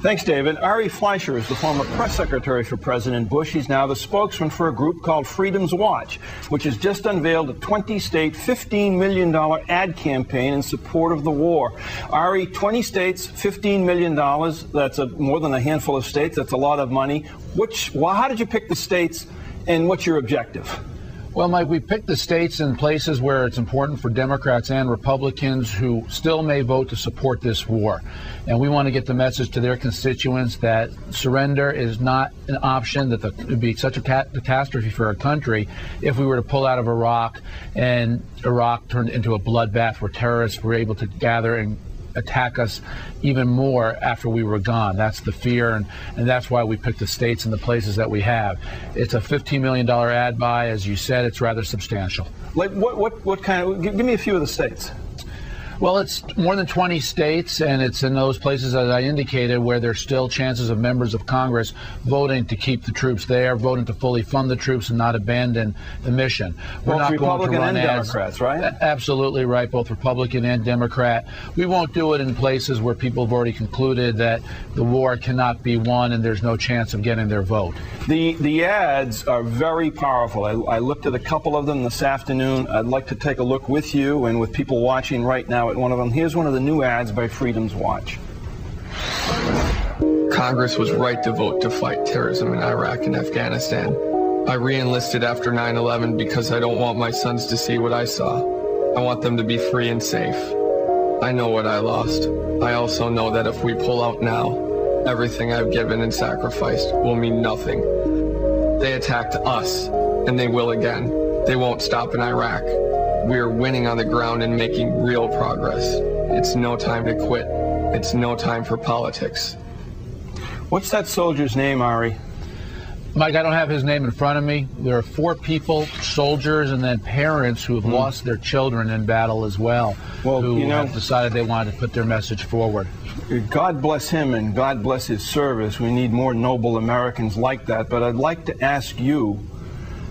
Thanks, David. Ari Fleischer is the former press secretary for President Bush. He's now the spokesman for a group called Freedom's Watch, which has just unveiled a 20-state, $15 million ad campaign in support of the war. Ari, 20 states, $15 million. That's more than a handful of states. That's a lot of money. How did you pick the states, and what's your objective? Well, Mike, we picked the states and places where it's important for Democrats and Republicans who still may vote to support this war. And we want to get the message to their constituents that surrender is not an option, that it would be such a catastrophe for our country if we were to pull out of Iraq and Iraq turned into a bloodbath where terrorists were able to gather and attack us even more after we were gone. That's the fear, and that's why we picked the states and the places that we have. It's a $15 million ad buy. As you said, it's rather substantial. Like what kind of, give me a few of the states. Well, it's more than 20 states, and it's in those places, as I indicated, where there's still chances of members of Congress voting to keep the troops there, voting to fully fund the troops and not abandon the mission. We're not Republican going to run and Democrats, right? Absolutely right, both Republican and Democrat. We won't do it in places where people have already concluded that the war cannot be won and there's no chance of getting their vote. The ads are very powerful. I looked at a couple of them this afternoon. I'd like to take a look with you and with people watching right now at one of them. Here's one of the new ads by Freedom's Watch. Congress was right to vote to fight terrorism in Iraq and Afghanistan. I re-enlisted after 9/11 because I don't want my sons to see what I saw. I want them to be free and safe. I know what I lost. I also know that if we pull out now, everything I've given and sacrificed will mean nothing. They attacked us, and they will again. They won't stop in Iraq. We are winning on the ground and making real progress. It's no time to quit. It's no time for politics. What's that soldier's name, Ari? Mike, I don't have his name in front of me. There are 4 people, soldiers, and then parents who have lost their children in battle as well, who have decided they wanted to put their message forward. God bless him and God bless his service. We need more noble Americans like that. But I'd like to ask you,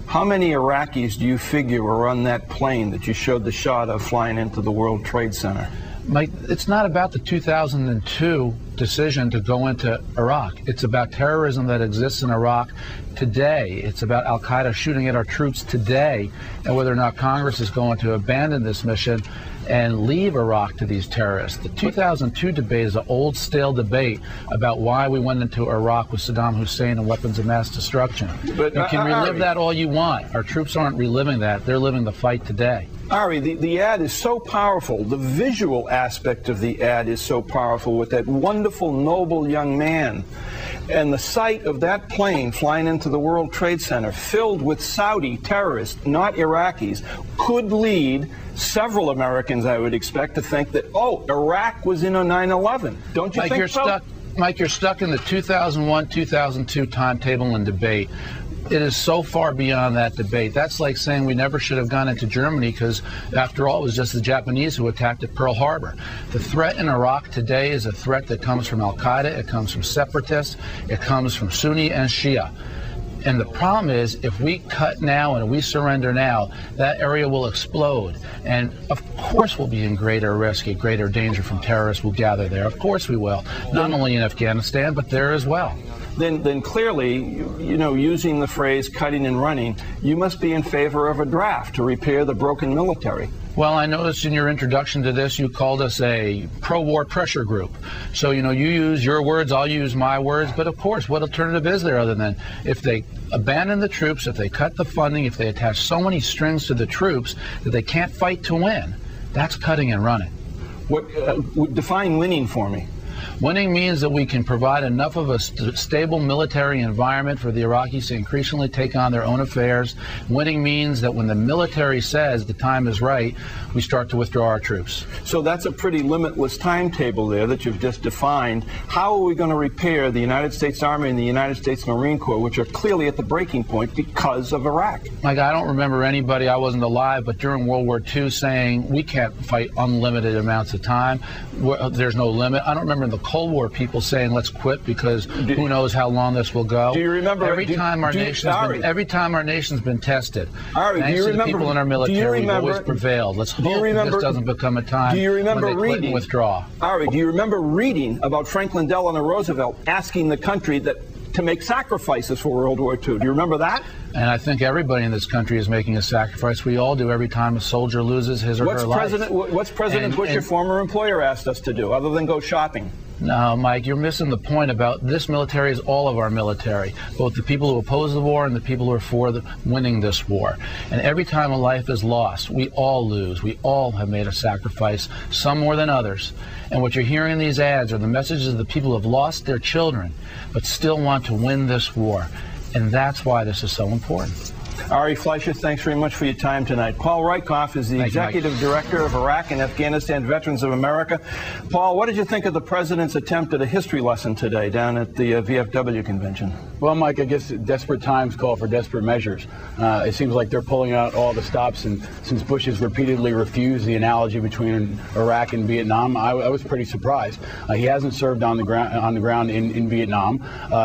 how many Iraqis do you figure were on that plane that you showed the shot of flying into the World Trade Center? Mike, it's not about the 2002 decision to go into Iraq. It's about terrorism that exists in Iraq today. It's about al-Qaeda shooting at our troops today, and whether or not Congress is going to abandon this mission and leave Iraq to these terrorists. The 2002 debate is an old, stale debate about why we went into Iraq with Saddam Hussein and weapons of mass destruction. But you can relive that all you want. Our troops aren't reliving that. They're living the fight today. Ari, the ad is so powerful. The visual aspect of the ad is so powerful with that wonderful, noble young man. And the sight of that plane flying into the World Trade Center filled with Saudi terrorists, not Iraqis, could lead several Americans, I would expect, to think that, oh, Iraq was in on 9/11. Don't you think so? Mike, you're stuck in the 2001-2002 timetable and debate. It is so far beyond that debate. That's like saying we never should have gone into Germany because, after all, it was just the Japanese who attacked at Pearl Harbor. The threat in Iraq today is a threat that comes from al-Qaeda, it comes from separatists, it comes from Sunni and Shia. And the problem is, if we cut now and we surrender now, that area will explode. And of course we'll be in greater risk, a greater danger from terrorists who gather there. Of course we will. Not only in Afghanistan, but there as well. Then clearly, using the phrase cutting and running, you must be in favor of a draft to repair the broken military. Well, I noticed in your introduction to this, you called us a pro-war pressure group. So, you use your words, I'll use my words. But of course, what alternative is there other than if they abandon the troops, if they cut the funding, if they attach so many strings to the troops that they can't fight to win? That's cutting and running. Define winning for me. Winning means that we can provide enough of a stable military environment for the Iraqis to increasingly take on their own affairs. Winning means that when the military says the time is right, we start to withdraw our troops. So that's a pretty limitless timetable there that you've just defined. How are we going to repair the United States Army and the United States Marine Corps, which are clearly at the breaking point because of Iraq? Like, I don't remember anybody, I wasn't alive, but during World War II saying we can't fight unlimited amounts of time. There's no limit. I don't remember during the Cold War people saying let's quit because who knows how long this will go. Do you remember every time our nation's been tested? Ari, thanks to the people in our military, we've always prevailed. Let's hope this doesn't become a time when they quit and withdraw. Ari, do you remember reading about Franklin Delano Roosevelt asking the country to make sacrifices for World War II? Do you remember that? And I think everybody in this country is making a sacrifice. We all do every time a soldier loses his or her life. What's President Bush, your former employer, asked us to do, other than go shopping? No, Mike, you're missing the point about this military is all of our military, both the people who oppose the war and the people who are for winning this war. And every time a life is lost, we all lose. We all have made a sacrifice, some more than others. And what you're hearing in these ads are the messages of the people who have lost their children, but still want to win this war. And that's why this is so important. Ari Fleischer, thanks very much for your time tonight. Paul Rieckhoff is the Executive Director of Iraq and Afghanistan Veterans of America. Paul, what did you think of the President's attempt at a history lesson today down at the VFW convention? Well, Mike, I guess desperate times call for desperate measures. It seems like they're pulling out all the stops, and since Bush has repeatedly refused the analogy between Iraq and Vietnam, I was pretty surprised. He hasn't served on the ground in Vietnam.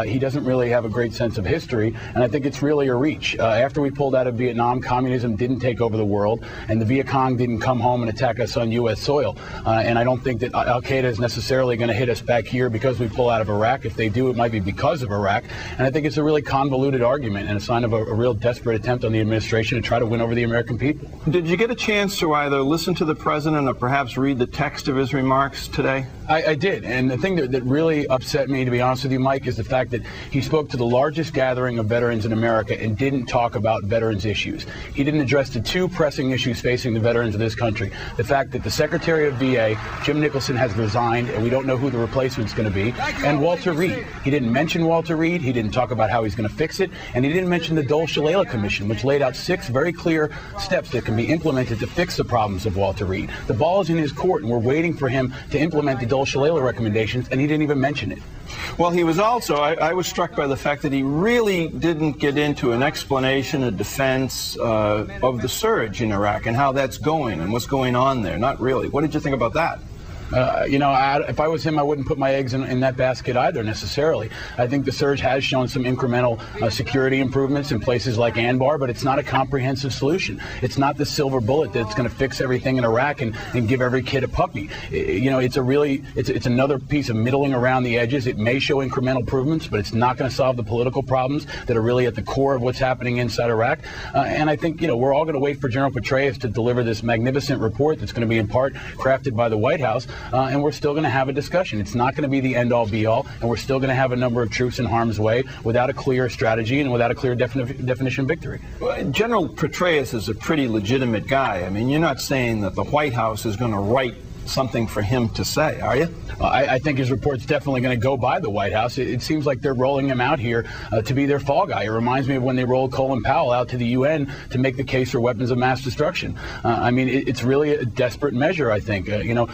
He doesn't really have a great sense of history, and I think it's really a reach. After we pulled out of Vietnam, communism didn't take over the world, and the Viet Cong didn't come home and attack us on U.S. soil. And I don't think that Al-Qaeda is necessarily going to hit us back here because we pull out of Iraq. If they do, it might be because of Iraq. And I think it's a really convoluted argument and a sign of a real desperate attempt on the administration to try to win over the American people. Did you get a chance to either listen to the President or perhaps read the text of his remarks today? I did, and the thing that really upset me, to be honest with you, Mike, is the fact that he spoke to the largest gathering of veterans in America and didn't talk about veterans issues. He didn't address the two pressing issues facing the veterans of this country. The fact that the Secretary of VA, Jim Nicholson, has resigned, and we don't know who the replacement's going to be, and Walter Reed. He didn't mention Walter Reed, he didn't talk about how he's going to fix it, and he didn't mention the Dole-Shalala Commission, which laid out 6 very clear steps that can be implemented to fix the problems of Walter Reed. The ball is in his court, and we're waiting for him to implement the Dole-Shalala recommendations, and he didn't even mention it. Well, he was also, I was struck by the fact that he really didn't get into an explanation, a defense of the surge in Iraq and how that's going and what's going on there. Not really. What did you think about that? You know, if I was him, I wouldn't put my eggs in that basket either, necessarily. I think the surge has shown some incremental security improvements in places like Anbar, but it's not a comprehensive solution. It's not the silver bullet that's going to fix everything in Iraq and give every kid a puppy. You know, it's another piece of middling around the edges. It may show incremental improvements, but it's not going to solve the political problems that are really at the core of what's happening inside Iraq. And I think, you know, we're all going to wait for General Petraeus to deliver this magnificent report that's going to be in part crafted by the White House. And we're still going to have a discussion. It's not going to be the end-all, be-all, and we're still going to have a number of troops in harm's way without a clear strategy and without a clear definition of victory. Well, General Petraeus is a pretty legitimate guy. I mean, you're not saying that the White House is going to write something for him to say, are you? I think his report's definitely going to go by the White House. It seems like they're rolling him out here to be their fall guy. It reminds me of when they rolled Colin Powell out to the UN to make the case for weapons of mass destruction. I mean, it's really a desperate measure, I think. You know,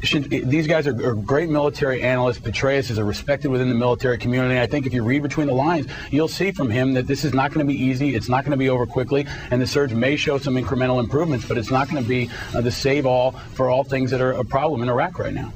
these guys are great military analysts. Petraeus is respected within the military community. I think if you read between the lines, you'll see from him that this is not going to be easy. It's not going to be over quickly, and the surge may show some incremental improvements, but it's not going to be the save-all for all things that are a problem in Iraq right now.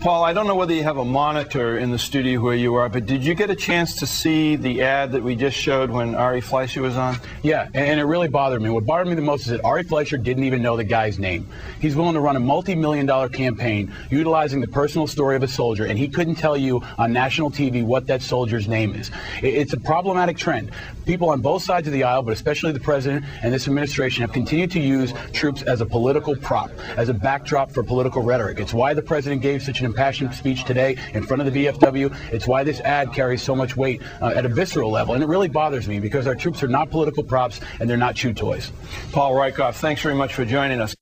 Paul, I don't know whether you have a monitor in the studio where you are, but did you get a chance to see the ad that we just showed when Ari Fleischer was on? Yeah, and it really bothered me. What bothered me the most is that Ari Fleischer didn't even know the guy's name. He's willing to run a multi-million-dollar campaign utilizing the personal story of a soldier, and he couldn't tell you on national TV what that soldier's name is. It's a problematic trend. People on both sides of the aisle, but especially the president and this administration, have continued to use troops as a political prop, as a backdrop for political rhetoric. It's why the president gave such an impassioned speech today in front of the VFW. It's why this ad carries so much weight at a visceral level, and it really bothers me because our troops are not political props and they're not chew toys. Paul Rieckhoff, thanks very much for joining us.